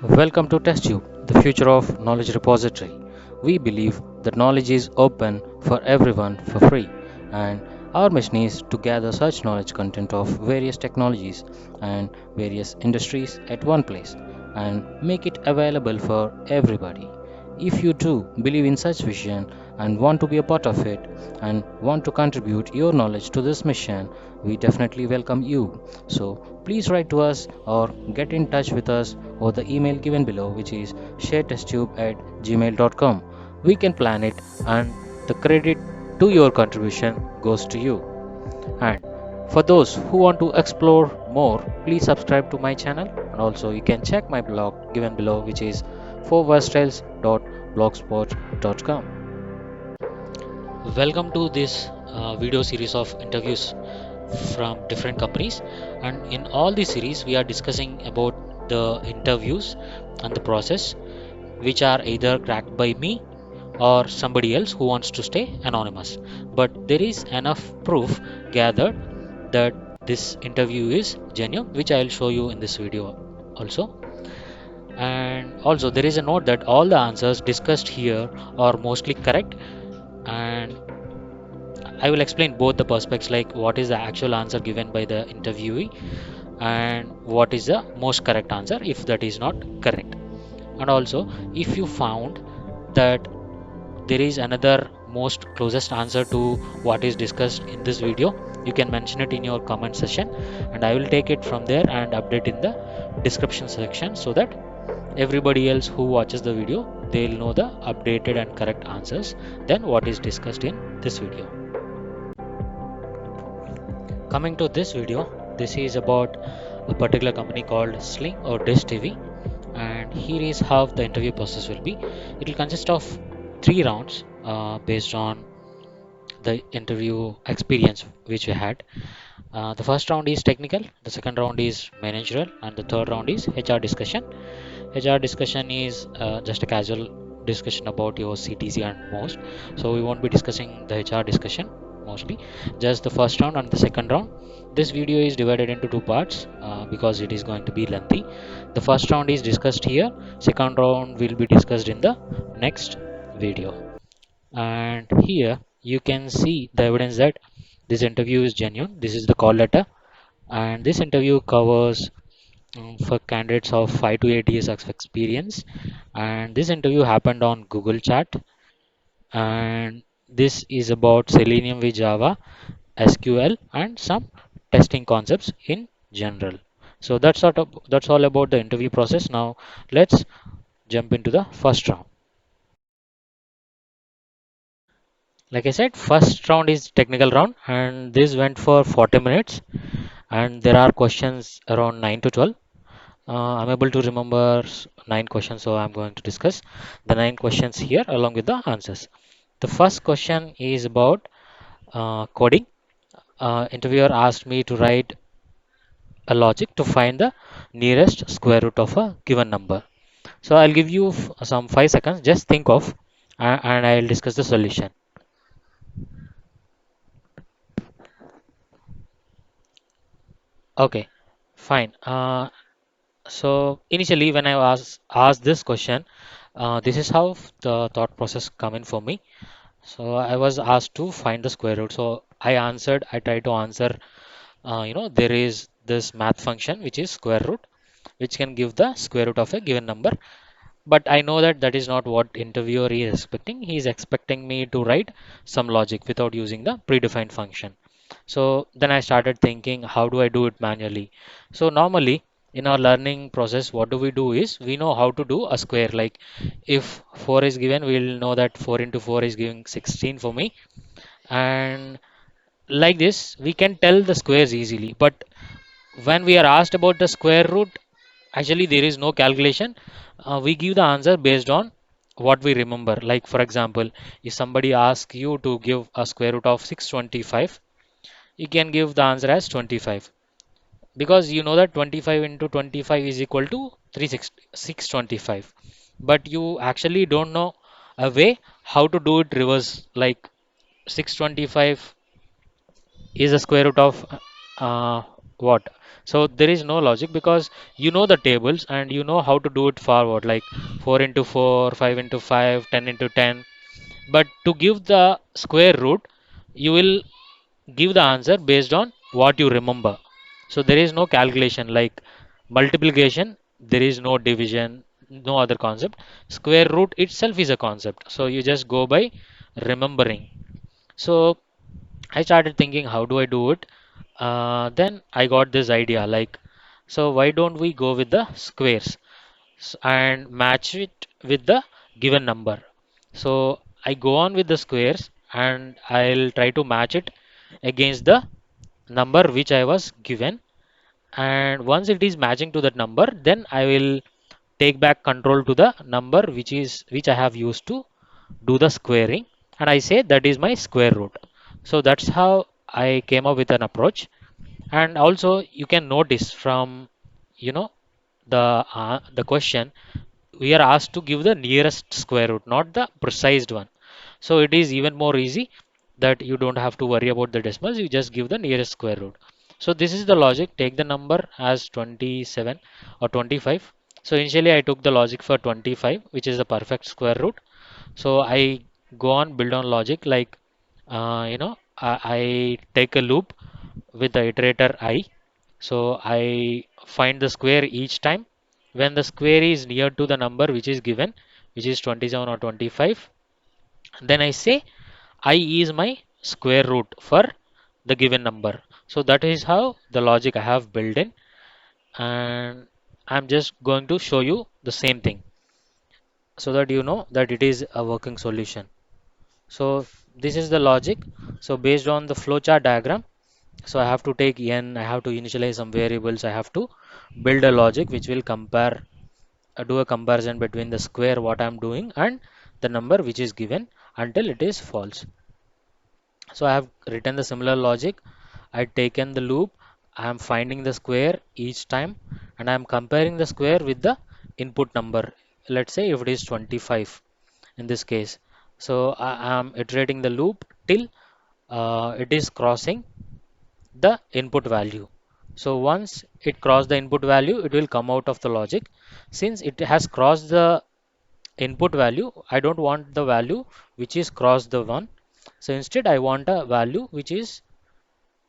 Welcome to TestTube, the future of knowledge repository. We believe that knowledge is open for everyone for free, and our mission is to gather such knowledge content of various technologies and various industries at one place and make it available for everybody. If you too believe in such vision and want to be a part of it and want to contribute your knowledge to this mission, we definitely welcome you. So please write to us or get in touch with us or the email given below, which is sharetesttube@gmail.com. We can plan it, and the credit to your contribution goes to you. And for those who want to explore more, please subscribe to my channel, and also you can check my blog given below, which is forverstyles.blogspot.com. Welcome to this video series of interviews from different companies, and in all these series we are discussing about the interviews and the process, which are either cracked by me or somebody else who wants to stay anonymous, but there is enough proof gathered that this interview is genuine, which I'll show you in this video also. And also there is a note that all the answers discussed here are mostly correct, and I will explain both the perspectives, like what is the actual answer given by the interviewee and what is the most correct answer if that is not correct. And also, if you found that there is another most closest answer to what is discussed in this video, you can mention it in your comment section, and I will take it from there and update in the description section, so that everybody else who watches the video, they'll know the updated and correct answers than what is discussed in this video. Coming to this video, this is about a particular company called Sling or Dish TV, and here is how the interview process will be. It will consist of three rounds based on the interview experience which we had. The first round is technical, the second round is managerial, and the third round is HR discussion. HR discussion is just a casual discussion about your CTC and most. So we won't be discussing the HR discussion mostly, just the first round and the second round. This video is divided into two parts because it is going to be lengthy. The first round is discussed here, second round will be discussed in the next video. And here you can see the evidence that this interview is genuine. This is the call letter, and this interview covers for candidates of 5 to 8 years of experience, and this interview happened on Google Chat, and this is about Selenium with Java, SQL, and some testing concepts in general. So that's all about the interview process. Now let's jump into the first round. Like I said, first round is technical round, and this went for 40 minutes, and there are questions around 9 to 12. I'm able to remember nine questions, so I'm going to discuss the nine questions here along with the answers. The first question is about coding. Interviewer asked me to write a logic to find the nearest square root of a given number. So I'll give you some 5 seconds. Just think of, and I'll discuss the solution. Okay, fine. So initially, when I was asked this question, this is how the thought process come in for me. So I was asked to find the square root. So I tried to answer, there is this math function which is square root, which can give the square root of a given number. But I know that that is not what interviewer is expecting. He is expecting me to write some logic without using the predefined function. So then I started thinking, how do I do it manually? So normally in our learning process, what do we do is we know how to do a square. Like if 4 is given, we'll know that 4 into 4 is giving 16 for me. And like this, we can tell the squares easily. But when we are asked about the square root, actually there is no calculation. We give the answer based on what we remember. Like for example, if somebody asks you to give a square root of 625, you can give the answer as 25, because you know that 25 into 25 is equal to 625, but you actually don't know a way how to do it reverse. Like 625 is a square root of uh, what. So there is no logic because you know the tables and you know how to do it forward, like 4 into 4, 5 into 5, 10 into 10. But to give the square root, you will give the answer based on what you remember. So there is no calculation like multiplication, there is no division, no other concept. Square root itself is a concept. So you just go by remembering. So I started thinking, how do I do it? Then I got this idea like, so why don't we go with the squares and match it with the given number? So I go on with the squares and I'll try to match it against the number which I was given. And once it is matching to that number, then I will take back control to the number which I have used to do the squaring, and I say that is my square root. So that's how I came up with an approach. And also you can notice from you know the question, we are asked to give the nearest square root, not the precise one. So it is even more easy that you don't have to worry about the decimals, you just give the nearest square root. So this is the logic, take the number as 27 or 25. So initially I took the logic for 25, which is the perfect square root. So I go on build on logic like I take a loop with the iterator I. So I find the square each time. When the square is near to the number which is given, which is 27 or 25, then I say I is my square root for the given number. So that is how the logic I have built in, and I'm just going to show you the same thing so that you know that it is a working solution. So this is the logic. So based on the flowchart diagram, so I have to take n, I have to initialize some variables, I have to build a logic which will compare, do a comparison between the square what I'm doing and the number which is given until it is false. So I have written the similar logic. I taken the loop, I am finding the square each time and I am comparing the square with the input number. Let's say if it is 25 in this case. So I am iterating the loop till it is crossing the input value. So once it cross the input value, it will come out of the logic. Since it has crossed the input value, I don't want the value which is crossed the one. So instead I want a value which is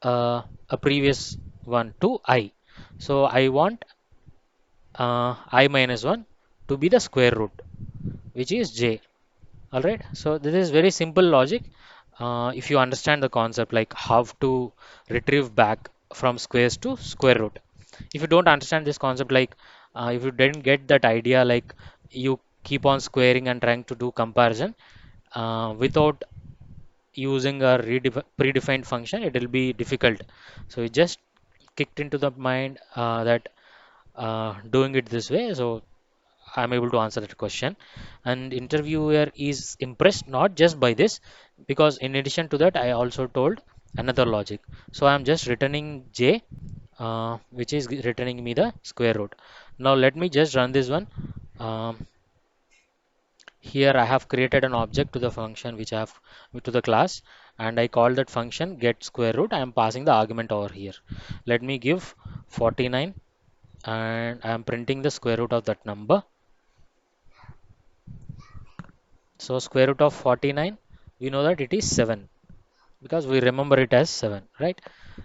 a previous one to I. So I want I minus 1 to be the square root, which is j. All right. So this is very simple logic. If you understand the concept like how to retrieve back from squares to square root. If you don't understand this concept, like if you didn't get that idea, like you keep on squaring and trying to do comparison without using a predefined function, it will be difficult. So it just kicked into the mind that doing it this way. So I'm able to answer that question. And interviewer is impressed not just by this, because in addition to that, I also told another logic. So I'm just returning j, which is returning me the square root. Now let me just run this one. Um, Here I have created an object to the function which I have to the class, and I call that function get square root. I am passing the argument over here. Let me give 49 and I am printing the square root of that number. So square root of 49, we know that it is 7 because we remember it as 7, right?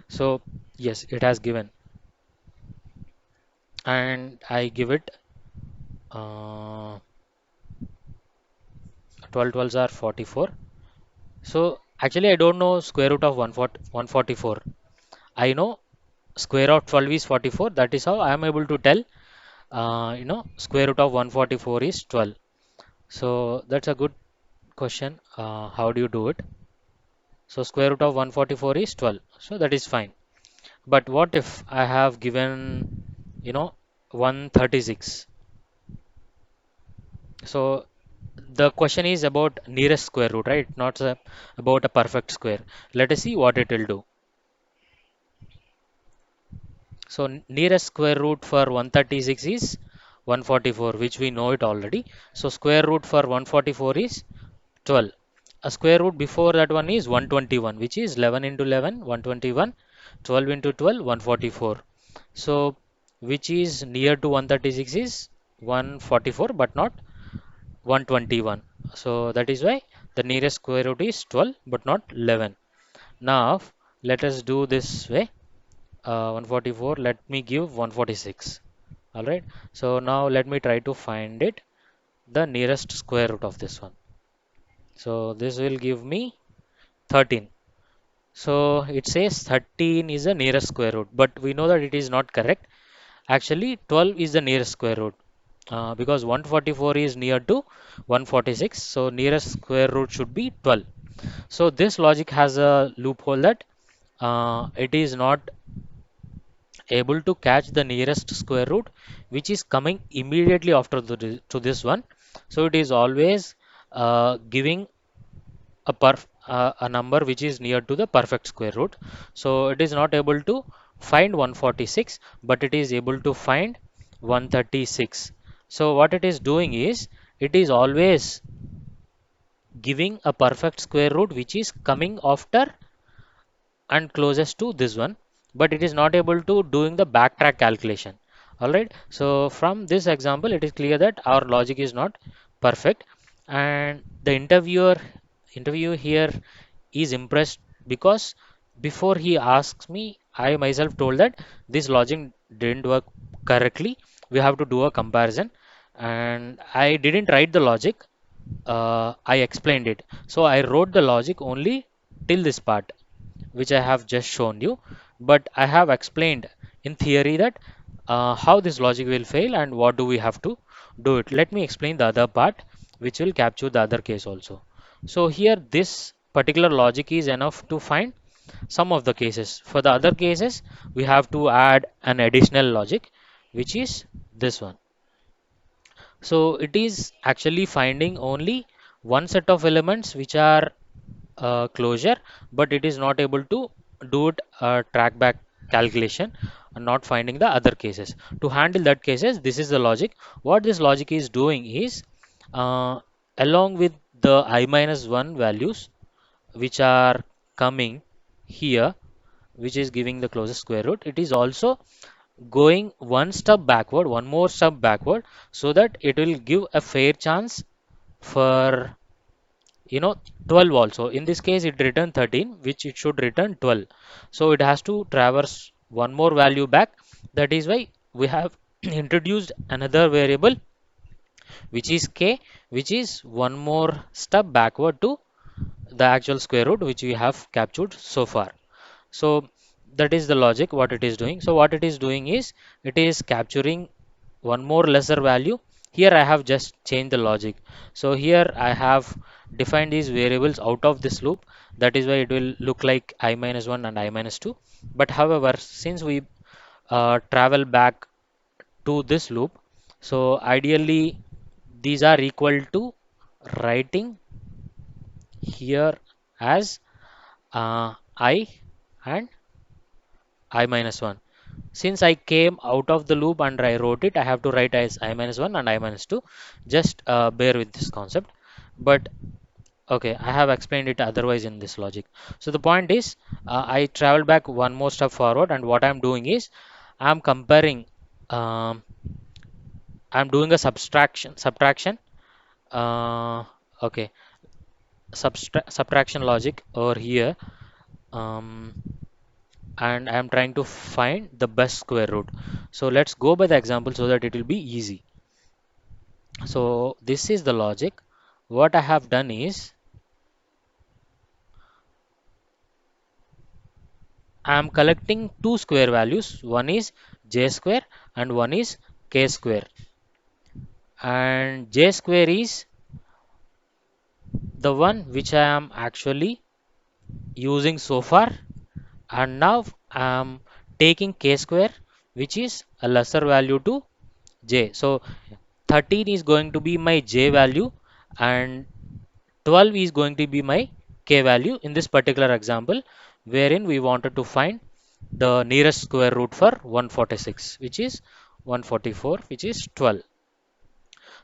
So yes, it has given, and I give it 12 12s are 44. So actually I don't know square root of 144. I know square of 12 is 44. That is how I am able to tell square root of 144 is 12. So that's a good question. How do you do it? So square root of 144 is 12. So that is fine. But what if I have given, 136? So the question is about nearest square root, right? Not about a perfect square. Let us see what it will do. So nearest square root for 136 is 144, which we know it already. So square root for 144 is 12. A square root before that one is 121, which is 11 into 11, 121. 12 into 12, 144. So which is near to 136 is 144 but not 121. So that is why the nearest square root is 12 but not 11. Now let us do this way. 144, let me give 146. All right. So now let me try to find it, the nearest square root of this one. So this will give me 13. So it says 13 is the nearest square root, but we know that it is not correct. Actually, 12 is the nearest square root because 144 is near to 146. So nearest square root should be 12. So this logic has a loophole that it is not able to catch the nearest square root which is coming immediately after to this one. So it is always giving a number which is near to the perfect square root. So it is not able to find 146, but it is able to find 136. So what it is doing is it is always giving a perfect square root which is coming after and closest to this one, but it is not able to doing the backtrack calculation. All right, so from this example it is clear that our logic is not perfect, and the interviewer here is impressed because before he asks me, I myself told that this logic didn't work correctly, we have to do a comparison, and I didn't write the logic, I explained it. So I wrote the logic only till this part which I have just shown you, but I have explained in theory that how this logic will fail and what do we have to do it. Let me explain the other part which will capture the other case also. So here this particular logic is enough to find some of the cases. For the other cases, we have to add an additional logic which is this one. So it is actually finding only one set of elements which are closure, but it is not able to do it track back calculation and not finding the other cases. To handle that cases, this is the logic. What this logic is doing is uh, along with the I minus 1 values which are coming here, which is giving the closest square root, it is also going one step backward, one more step backward, so that it will give a fair chance for 12 also. In this case it returned 13 which it should return 12, so it has to traverse one more value back. That is why we have introduced another variable which is k, which is one more step backward to the actual square root which we have captured so far. So that is the logic what it is doing. So what it is doing is it is capturing one more lesser value. Here I have just changed the logic. So here I have defined these variables out of this loop. That is why it will look like I minus 1 and I minus 2. But however, since we travel back to this loop, so ideally these are equal to writing here as I and I minus 1. Since I came out of the loop and I wrote it, I have to write as I minus 1 and I minus 2. Just bear with this concept. But okay, I have explained it otherwise in this logic. So the point is, I travel back one more step forward, and what I'm doing is, I'm comparing, um, I'm doing a subtraction. Uh, okay, subtraction logic over here. Um, and I am trying to find the best square root. So let's go by the example so that it will be easy. So this is the logic. What I have done is I am collecting two square values. One is j square and one is k square. And j square is the one which I am actually using so far. And now I am taking k square, which is a lesser value to j. So 13 is going to be my j value and 12 is going to be my k value in this particular example, wherein we wanted to find the nearest square root for 146, which is 144, which is 12.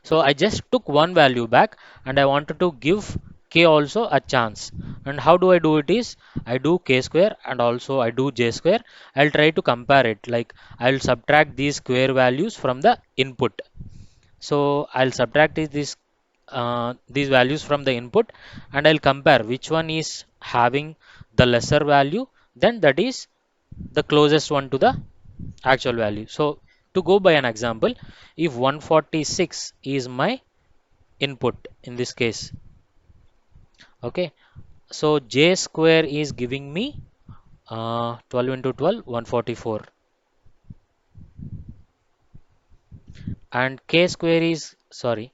So I just took one value back and I wanted to give k also a chance. And how do I do it is I do k square and also I do j square. I'll try to compare it, like I'll subtract these square values from the input. So I'll subtract these values from the input, and I'll compare which one is having the lesser value, then that is the closest one to the actual value. So to go by an example, if 146 is my input in this case, okay, so j square is giving me 12 into 12, 144, and k square is, sorry,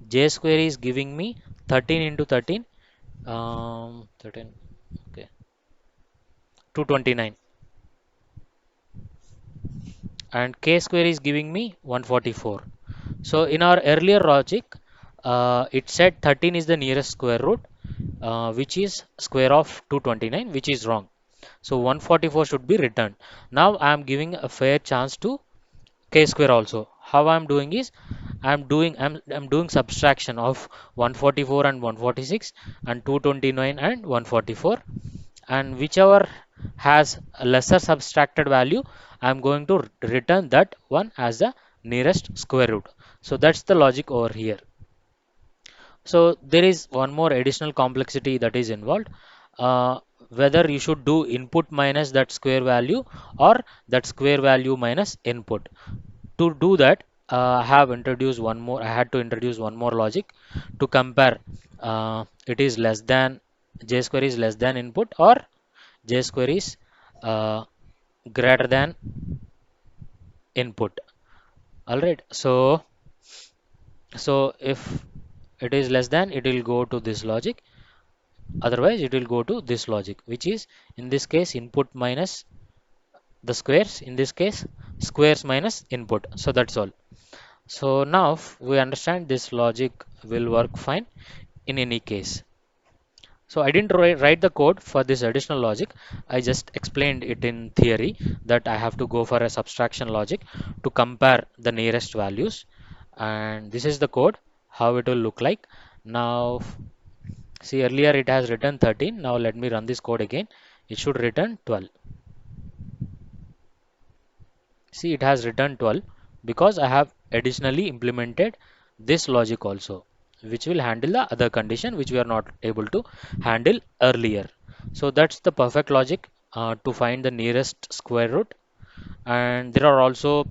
j square is giving me 13 into 13, 13, okay, 229, and k square is giving me 144. So in our earlier logic, it said 13 is the nearest square root, which is square of 229, which is wrong. So 144 should be returned. Now I am giving a fair chance to k square also. How I am doing is I'm doing subtraction of 144 and 146 and 229 and 144, and whichever has a lesser subtracted value, I'm going to return that one as the nearest square root. So that's the logic over here. So there is one more additional complexity that is involved. Uh, Whether you should do input minus that square value or that square value minus input. To do that, I have introduced one more. I had to introduce one more logic to compare. It is less than j square is less than input, or j square is uh, greater than input. All right. So if it is less than, it will go to this logic. Otherwise, it will go to this logic, which is in this case input minus the squares. In this case, squares minus input. So that's all. So now we understand this logic will work fine in any case. So I didn't write the code for this additional logic. I just explained it in theory that I have to go for a subtraction logic to compare the nearest values. And this is the code, how it will look like. Now, see, earlier it has written 13. Now let me run this code again. It should return 12. See, it has returned 12 because I have additionally implemented this logic also, which will handle the other condition which we are not able to handle earlier. So that's the perfect logic to find the nearest square root. And there are also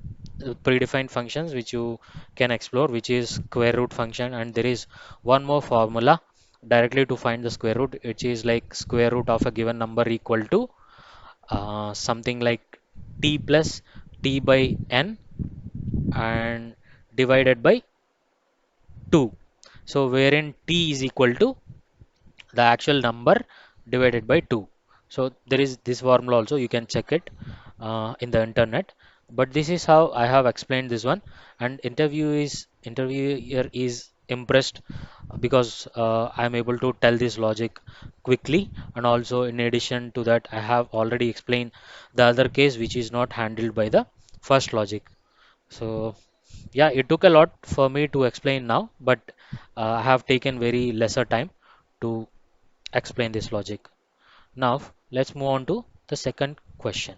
predefined functions which you can explore, which is square root function. And there is one more formula directly to find the square root, which is like square root of a given number equal to something like t plus t by n and divided by 2. So wherein t is equal to the actual number divided by 2. So there is this formula also, you can check it in the internet. But this is how I have explained this one, and interviewer is impressed because I am able to tell this logic quickly, and also in addition to that I have already explained the other case which is not handled by the first logic. So yeah, it took a lot for me to explain now, but I have taken very lesser time to explain this logic. Now let's move on to the second question.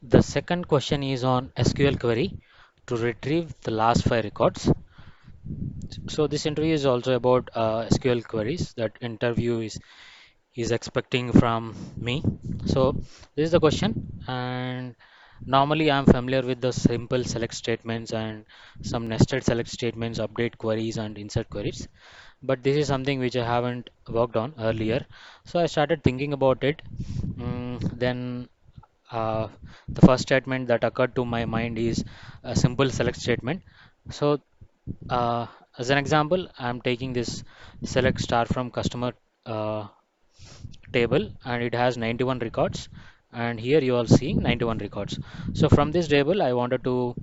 The second question is on SQL query to retrieve the last five records. So this interview is also about SQL queries that interview is expecting from me. So this is the question, and normally I'm familiar with the simple select statements and some nested select statements, update queries and insert queries. But this is something which I haven't worked on earlier. So I started thinking about it. Then uh, the first statement that occurred to my mind is a simple select statement. So as an example, I'm taking this select star from customer uh, table, and it has 91 records, and here you are seeing 91 records. So from this table I wanted to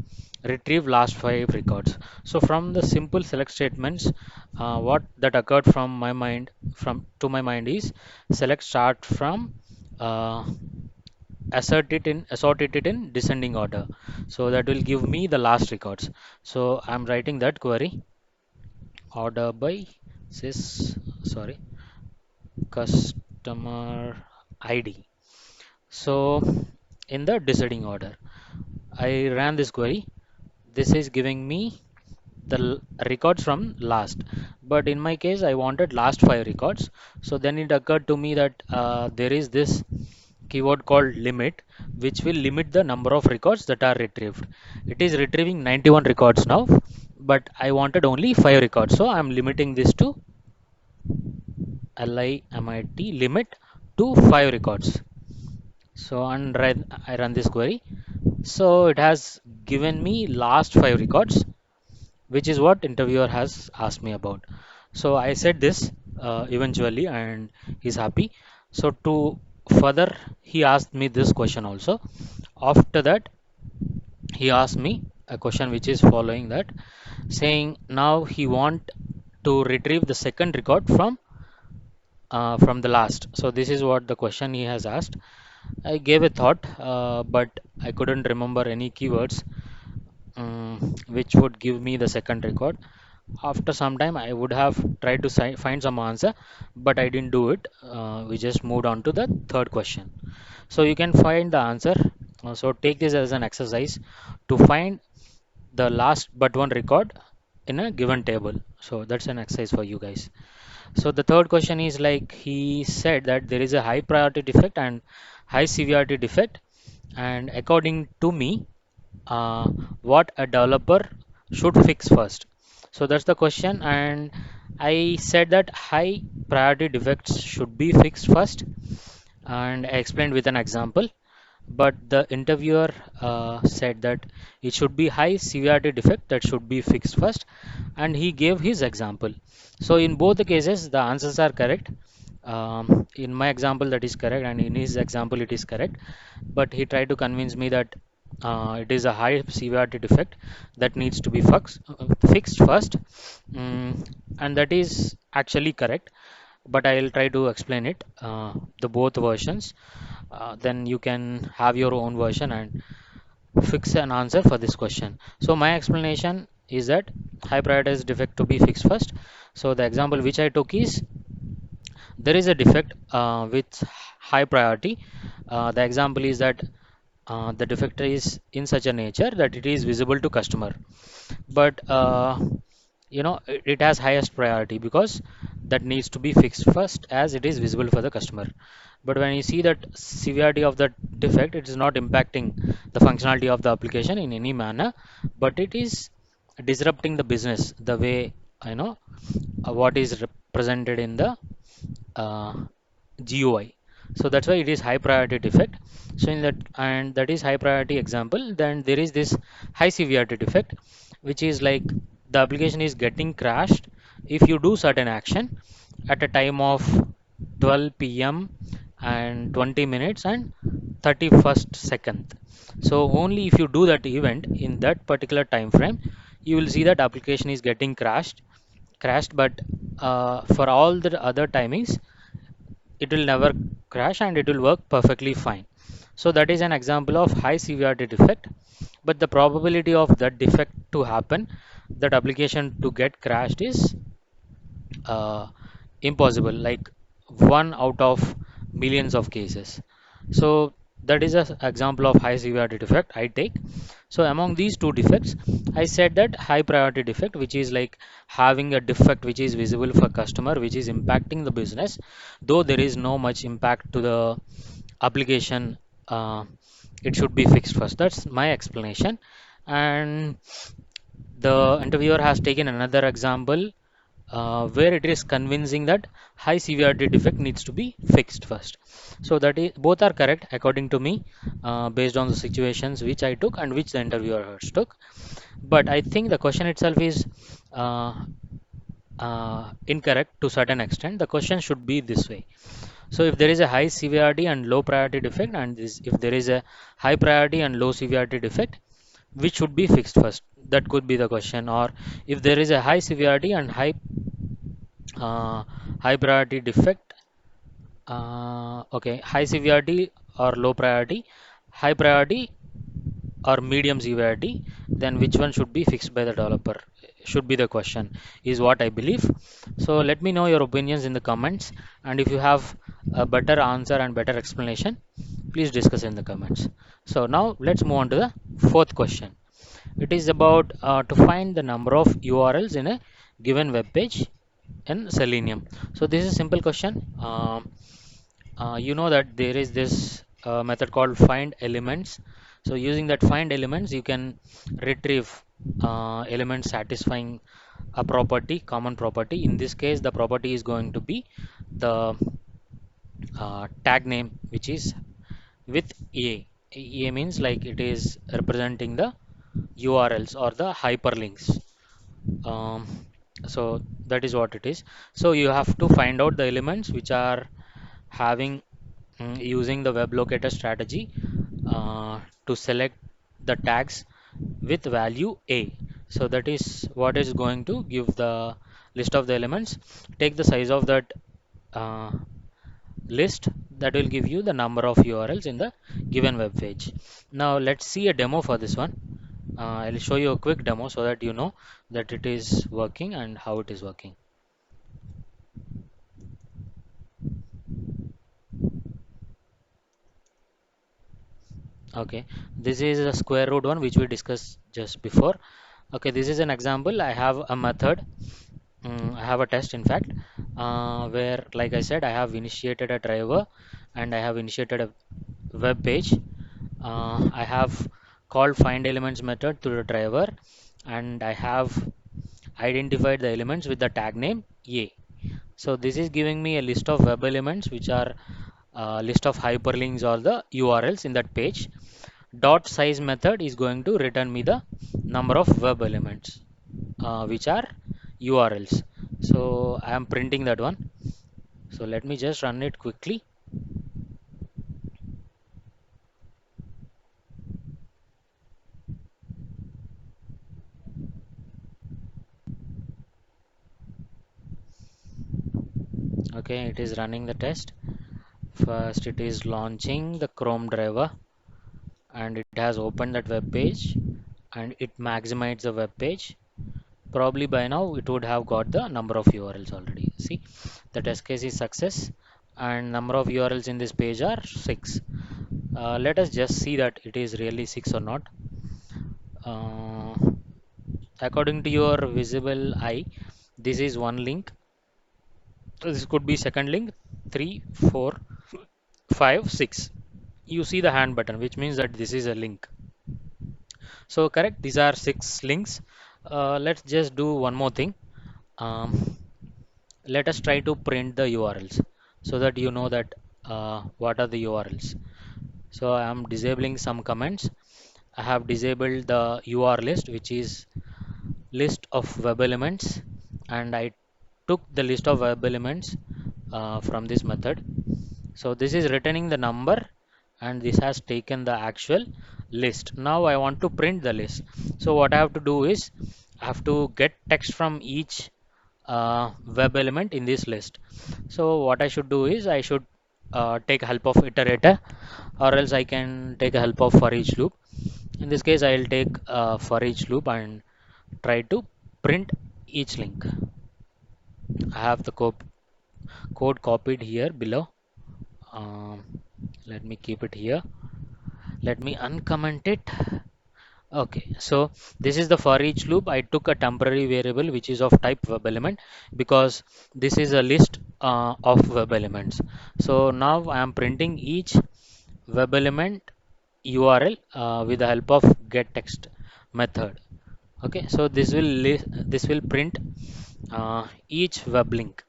retrieve last five records. So from the simple select statements, what that occurred from my mind from to my mind is select start from uh, assort it in descending order, so that will give me the last records. So I'm writing that query. order by sys sorry customer ID. So in the descending order, I ran this query. This is giving me the records from last, but in my case I wanted last five records. So then it occurred to me that there is this keyword called limit, which will limit the number of records that are retrieved. It is retrieving 91 records now, but I wanted only 5 records, so I'm limiting this to limit limit to 5 records. So and I run this query. So it has given me last 5 records, which is what interviewer has asked me about. So I said this eventually, and he's happy. So to further, he asked me this question also. After that, he asked me a question which is following that, saying now he want to retrieve the second record from the last. So this is what the question he has asked. I gave a thought, but I couldn't remember any keywords which would give me the second record. After some time, I would have tried to find some answer, but I didn't do it. We just moved on to the third question. So you can find the answer. So take this as an exercise to find the last but one record in a given table. So that's an exercise for you guys. So the third question is like he said that there is a high priority defect and high severity defect, and according to me, uh, what a developer should fix first. So that's the question, and I said that high priority defects should be fixed first, and I explained with an example. But the interviewer said that it should be high severity defect that should be fixed first, and he gave his example. So in both the cases, the answers are correct. In my example, that is correct, and in his example, it is correct. But he tried to convince me that it is a high severity defect that needs to be fixed first, and that is actually correct. But I'll try to explain it, the both versions. Then you can have your own version and fix an answer for this question. So my explanation is that high prioritized defect to be fixed first. So the example which I took is there is a defect with high priority. The example is that the defect is in such a nature that it is visible to customer, but it has highest priority because that needs to be fixed first as it is visible for the customer. But when you see that severity of the defect, it is not impacting the functionality of the application in any manner, but it is disrupting the business the way what is represented in the uh, GUI. So that's why it is high priority defect. So in that, and that is high priority example, then there is this high severity defect, which is like the application is getting crashed if you do certain action at a time of 12 p.m. and 20 minutes and 31st second. So only if you do that event in that particular time frame, you will see that application is getting crashed, but for all the other timings it will never crash and it will work perfectly fine. So that is an example of high severity defect, but the probability of that defect to happen, that application to get crashed, is uh, impossible, like one out of millions of cases. So that is an example of high severity defect I take. So among these two defects, I said that high priority defect, which is like having a defect which is visible for customer, which is impacting the business, though there is no much impact to the application, it should be fixed first. That's my explanation. And the interviewer has taken another example where it is convincing that high severity defect needs to be fixed first. So that is both are correct according to me, based on the situations which I took and which the interviewers took. But I think the question itself is incorrect to certain extent. The question should be this way. So if there is a high severity and low priority defect, and if there is a high priority and low severity defect, which should be fixed first? That could be the question. Or if there is a high severity and uh, high priority defect, okay, high severity or low priority, high priority or medium severity, then which one should be fixed by the developer? should be the question, is what I believe. So let me know your opinions in the comments, and if you have a better answer and better explanation, please discuss in the comments. So now let's move on to the fourth question. It is about to find the number of URLs in a given web page in Selenium. So this is a simple question. You know that there is this method called find elements. So using that find elements, you can retrieve elements satisfying a property, common property. In this case, the property is going to be the tag name, which is with A. A means like it is representing the URLs or the hyperlinks. Um, so that is what it is. So you have to find out the elements which are having using the web locator strategy to select the tags with value A. So that is what is going to give the list of the elements. Take the size of that uh, list, that will give you the number of URLs in the given web page. Now let's see a demo for this one. I'll show you a quick demo so that you know that it is working and how it is working. Okay, this is a square root one which we discussed just before. Okay, this is an example. I have a method. I have a test, in fact, where, like I said, I have initiated a driver and I have initiated a web page. I have called find elements method to the driver, and I have identified the elements with the tag name A. So this is giving me a list of web elements which are list of hyperlinks or the URLs in that page. Dot size method is going to return me the number of web elements which are URLs. So I am printing that one. So let me just run it quickly. Okay, it is running the test. First, it is launching the Chrome driver and it has opened that web page and it maximized the web page. Probably by now it would have got the number of URLs already. See, the test case is success and number of URLs in this page are 6. Let us just see that it is really 6 or not. Uh, According to your visible eye, this is one link. This could be second link, 3, 4, 5, 6. You see the hand button, which means that this is a link. So correct, these are 6 links. Let's just do one more thing. Um, Let us try to print the URLs so that you know that what are the URLs. So I am disabling some comments. I have disabled the UR list, which is list of web elements, and I took the list of web elements from this method. So this is returning the number and this has taken the actual list. Now I want to print the list. So what I have to do is I have to get text from each web element in this list. So what I should do is I should take help of iterator, or else I can take a help of for each loop. In this case, I will take for each loop and try to print each link. I have the code copied here below. Um, Let me keep it here. Let me uncomment it. Okay, so this is the for each loop. I took a temporary variable which is of type web element because this is a list of web elements. So now I am printing each web element URL with the help of getText method. Okay, so this will print each web link.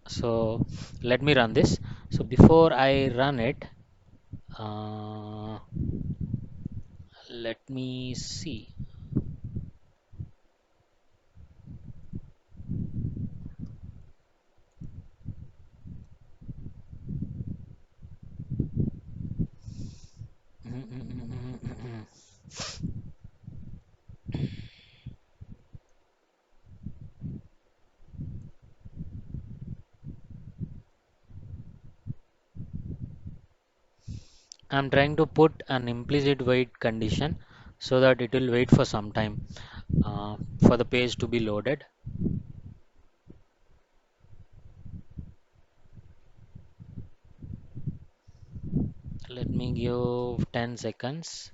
So let me run this. So before I run it, uh, let me see. I'm trying to put an implicit wait condition so that it will wait for some time. for the page to be loaded. Let me give 10 seconds.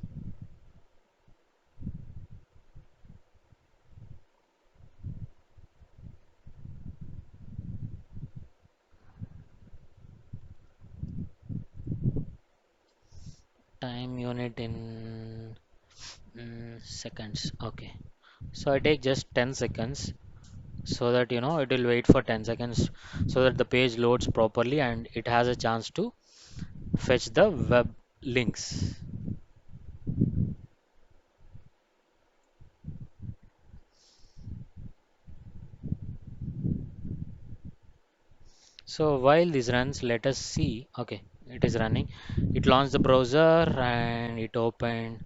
Time unit in seconds. Okay. So I take just 10 seconds so that it will wait for 10 seconds so that the page loads properly and it has a chance to fetch the web links. So while this runs, let us see. Okay, it is running. It launched the browser and it opened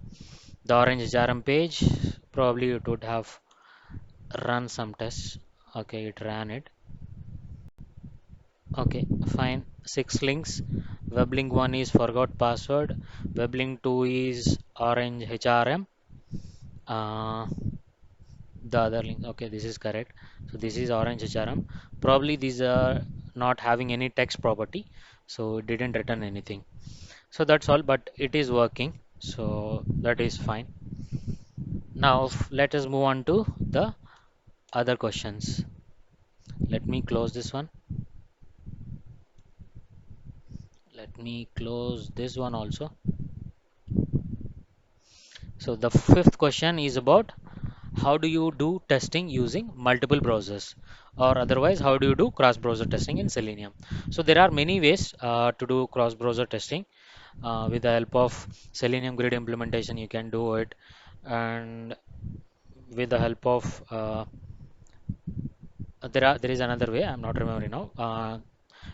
the orange HRM page. Probably it would have run some tests. Okay, it ran it. Okay, fine. Six links. Web link 1 is forgot password. Web link 2 is orange HRM. Uh, the other link. Okay, this is correct. So this is orange HRM. Probably these are not having any text property, so it didn't return anything. So that's all, but it is working, so that is fine. Now let us move on to the other questions. Let me close this one. Let me close this one also. So the fifth question is about how do you do testing using multiple browsers, or otherwise how do you do cross-browser testing in Selenium. So there are many ways to do cross-browser testing. With the help of Selenium grid implementation you can do it, and with the help of there is another way, I'm not remembering now.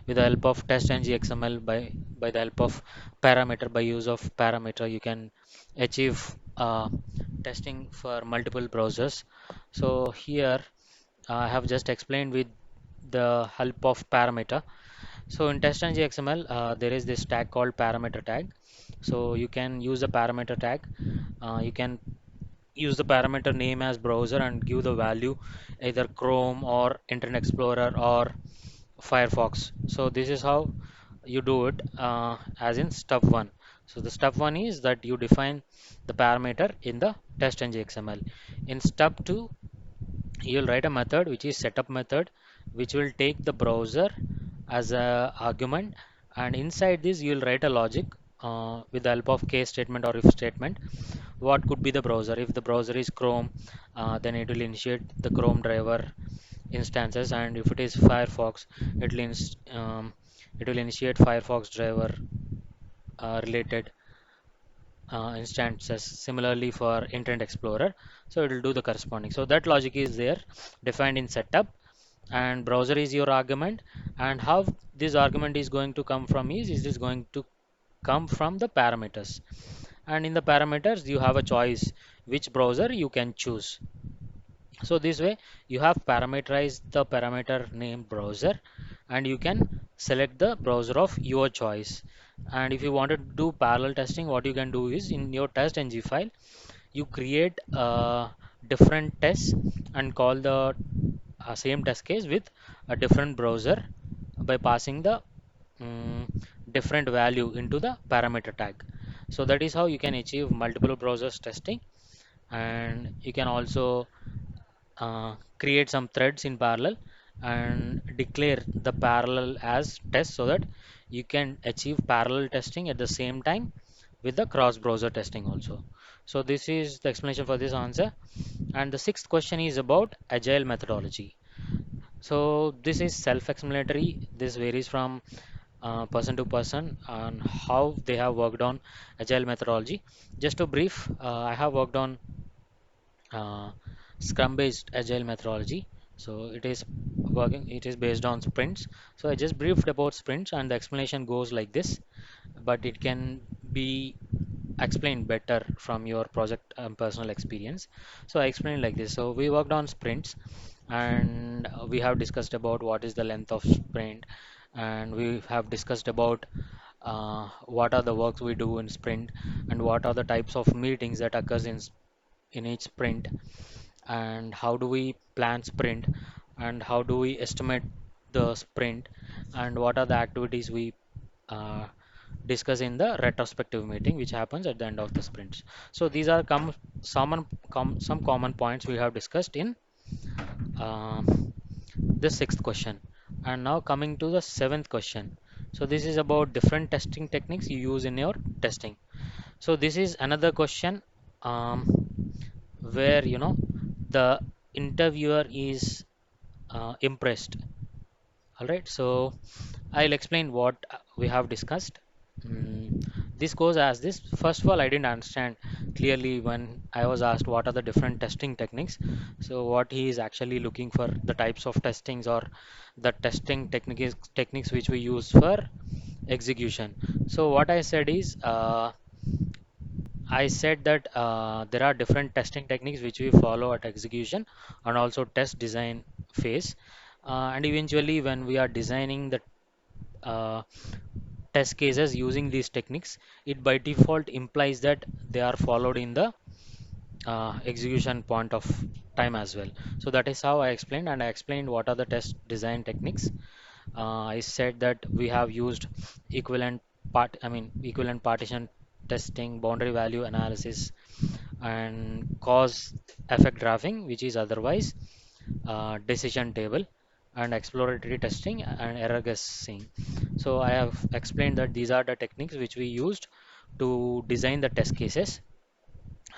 With the help of test ng XML, by the help of parameter, by use of parameter you can achieve testing for multiple browsers. So here I have just explained with the help of parameter. So in test ng XML there is this tag called parameter tag. So you can use the parameter tag. You can use the parameter name as browser and give the value either Chrome or Internet Explorer or Firefox. So this is how you do it as in step 1. So the step 1 is that you define the parameter in the test.ng XML. In step 2, you'll write a method which is setup method, which will take the browser as a argument, and inside this you'll write a logic with the help of case statement or if statement. What could be the browser? If the browser is Chrome, then it will initiate the Chrome driver instances, and if it is Firefox, it will it will initiate Firefox driver related instances. Similarly for Internet Explorer, so it will do the corresponding. So that logic is there defined in setup, and browser is your argument. And how this argument is going to come from is this going to come from the parameters, and in the parameters you have a choice which browser you can choose. So this way you have parameterized the parameter name browser, and you can select the browser of your choice. And if you want to do parallel testing, what you can do is in your test.ng file you create different tests and call the same test case with a different browser by passing the um, different value into the parameter tag. So that is how you can achieve multiple browsers testing. And you can also create some threads in parallel and declare the parallel as test so that you can achieve parallel testing at the same time with the cross browser testing also. So this is the explanation for this answer. And the sixth question is about agile methodology. So this is self-explanatory. This varies from person to person on how they have worked on agile methodology. Just to brief, I have worked on uh, Scrum based agile methodology. So it is based on sprints. So I just briefed about sprints, and the explanation goes like this, but it can be explained better from your project and personal experience. So I explained like this. So we worked on sprints, and we have discussed about what is the length of sprint, and we have discussed about what are the works we do in sprint, and what are the types of meetings that occurs in each sprint. and how do we plan sprint, and how do we estimate the sprint, and what are the activities we uh, discuss in the retrospective meeting which happens at the end of the sprints. So these are some common points we have discussed in uh, the sixth question. And now coming to the seventh question. So this is about different testing techniques you use in your testing. So this is another question um, where the interviewer is impressed. All right, so I'll explain what we have discussed. This goes as this. First of all, I didn't understand clearly when I was asked what are the different testing techniques. So what he is actually looking for, the types of testings or the testing techniques which we use for execution. So what I said is I said that there are different testing techniques which we follow at execution and also test design phase. And eventually, when we are designing the uh, test cases using these techniques, it by default implies that they are followed in the execution point of time as well. So that is how I explained, and I explained what are the test design techniques. I said that we have used equivalent partition testing, boundary value analysis, and cause effect graphing, which is otherwise decision table, and exploratory testing and error guessing. So I have explained that these are the techniques which we used to design the test cases.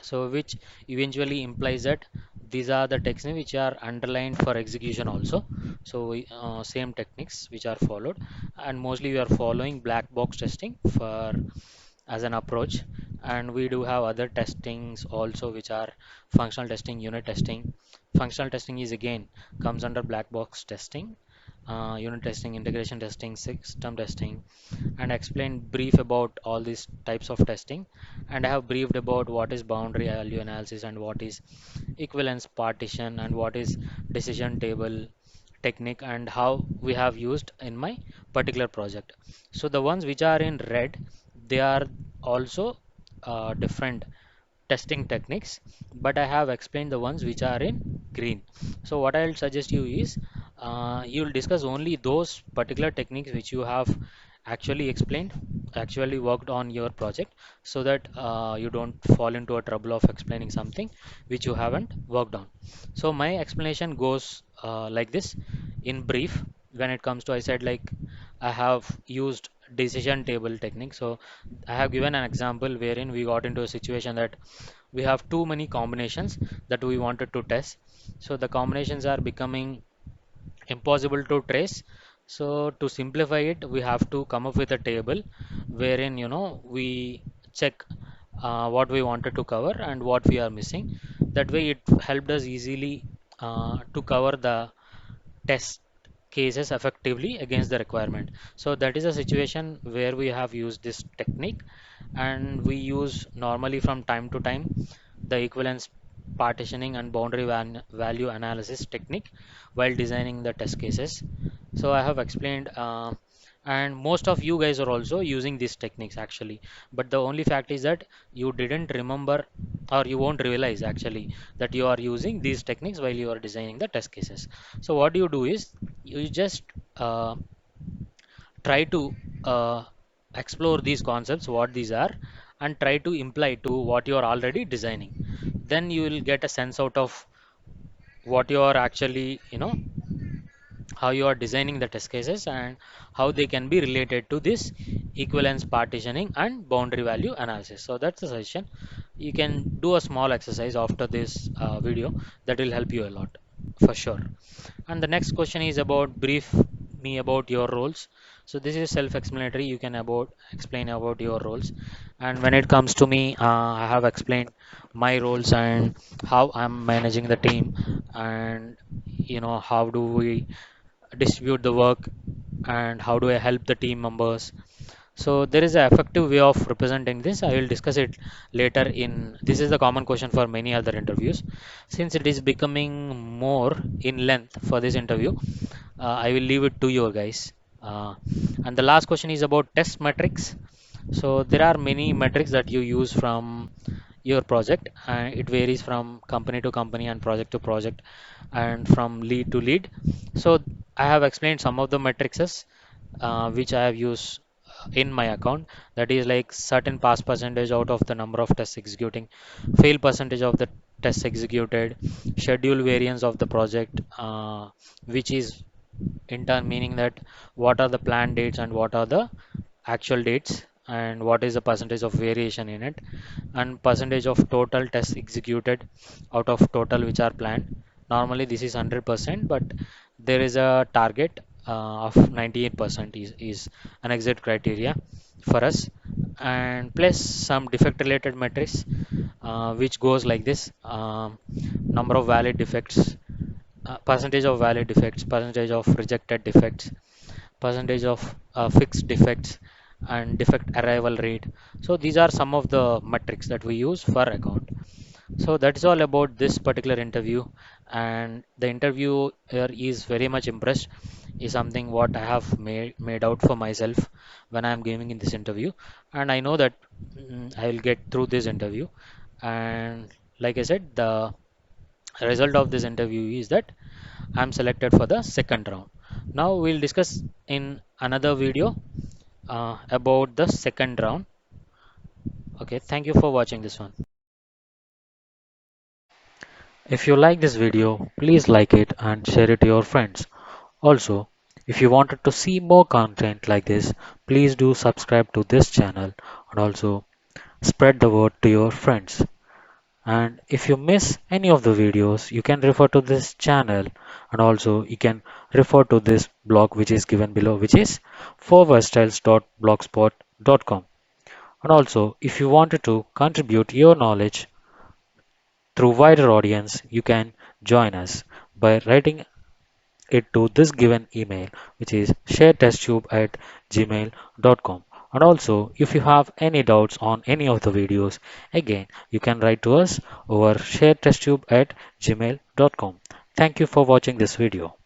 So which eventually implies that these are the techniques which are underlined for execution also. So same techniques which are followed, and mostly we are following black box testing for as an approach, and we do have other testings also which are functional testing, unit testing. Functional testing is again comes under black box testing, unit testing, integration testing, system testing, and explained brief about all these types of testing. And I have briefed about what is boundary value analysis and what is equivalence partition and what is decision table technique and how we have used in my particular project. So the ones which are in red, they are also different testing techniques, but I have explained the ones which are in green. So what I'll suggest you is you'll discuss only those particular techniques which you have actually explained, actually worked on your project, so that you don't fall into a trouble of explaining something which you haven't worked on. So my explanation goes like this in brief. When it comes to, I said like I have used decision table technique. So I have given an example wherein we got into a situation that we have too many combinations that we wanted to test. So the combinations are becoming impossible to trace. So to simplify it, we have to come up with a table wherein we check what we wanted to cover and what we are missing. That way, it helped us easily to cover the test cases effectively against the requirement. So that is a situation where we have used this technique, and we use normally from time to time the equivalence partitioning and boundary value analysis technique while designing the test cases. So I have explained, and most of you guys are also using these techniques actually, but the only fact is that you didn't remember or you won't realize actually that you are using these techniques while you are designing the test cases. So what you do is you just try to explore these concepts, what these are, and try to imply to what you are already designing. Then you will get a sense out of what you are actually, how you are designing the test cases and how they can be related to this equivalence partitioning and boundary value analysis. So that's the suggestion. You can do a small exercise after this video that will help you a lot for sure. And the next question is about brief me about your roles. So this is self-explanatory. You can about explain about your roles. And when it comes to me, I have explained my roles and how I'm managing the team, and how do we distribute the work and how do I help the team members. So there is an effective way of representing this. I will discuss it later in this is the common question for many other interviews. Since it is becoming more in length for this interview, I will leave it to you guys. And the last question is about test metrics. So there are many metrics that you use from your project, and it varies from company to company and project to project and from lead to lead. So I have explained some of the matrices which I have used in my account. That is like certain pass percentage out of the number of tests executing, fail percentage of the tests executed, schedule variance of the project, which is in turn meaning that what are the planned dates and what are the actual dates, and what is the percentage of variation in it, and percentage of total tests executed out of total which are planned. Normally this is 100%, but there is a target of 98% is an exit criteria for us. And plus some defect related metrics, which goes like this: number of valid defects, percentage of valid defects, percentage of rejected defects, percentage of fixed defects, and defect arrival rate. So these are some of the metrics that we use for account. So that's all about this particular interview, and the interviewer is very much impressed. Is something what I have made out for myself when I am giving in this interview, and I know that I will get through this interview. And like I said, the result of this interview is that I'm selected for the second round. Now we'll discuss in another video about the second round. Okay, thank you for watching this one. If you like this video, please like it and share it to your friends. Also, if you wanted to see more content like this, please do subscribe to this channel and also spread the word to your friends. And if you miss any of the videos, you can refer to this channel, and also you can refer to this blog which is given below, which is forwardstyles.blogspot.com. And also, if you wanted to contribute your knowledge through wider audience, you can join us by writing it to this given email, which is sharetesttube@gmail.com. And also, if you have any doubts on any of the videos, again, you can write to us over sharetesttube@gmail.com. Thank you for watching this video.